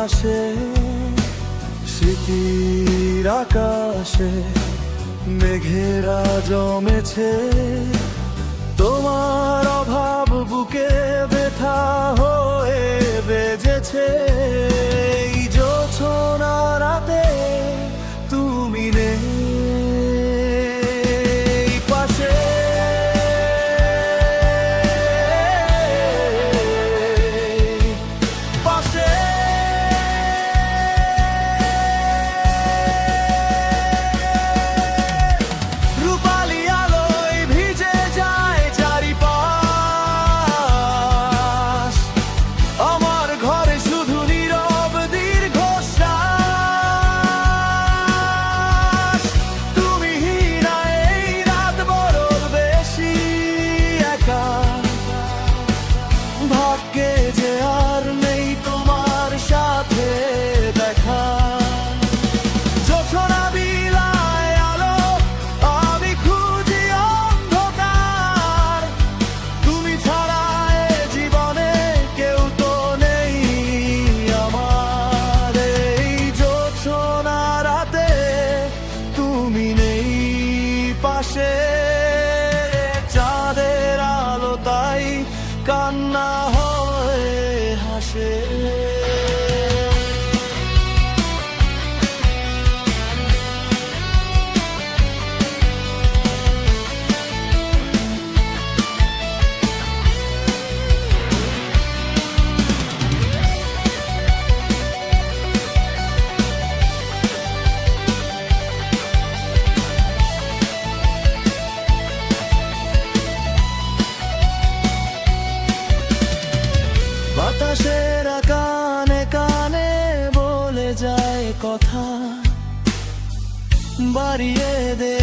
পাশে স্মৃতির আকাশে মেঘেরা জমেছে, তোমার অভাব বুকে ব্যথা হয়ে বেজেছে। এই জোছনা রাতে তুমি নেই পাশে, পাশে। রূপালি আলোয় ভিজে যায় চারিপাশ, আমার ঘরে শুধু নীরব দীর্ঘশ্বাস। তুমি না এই রাত বড় বেশি একা, ভাগ্যে যে আর নেই তোমার সাথে দেখা। জোছনা বিলায় আলো, আমি খুঁজি অন্ধকার, তুমি ছাড়া এ জীবনে কেউ তো নেই আমার। এই জোছনা রাতে তুমি নেই পাশে, চাঁদের আলো তাই কান্না হয়ে হাসে। বাতাসেরা কানে কানে বলে যায় কথা, বাড়িয়ে দে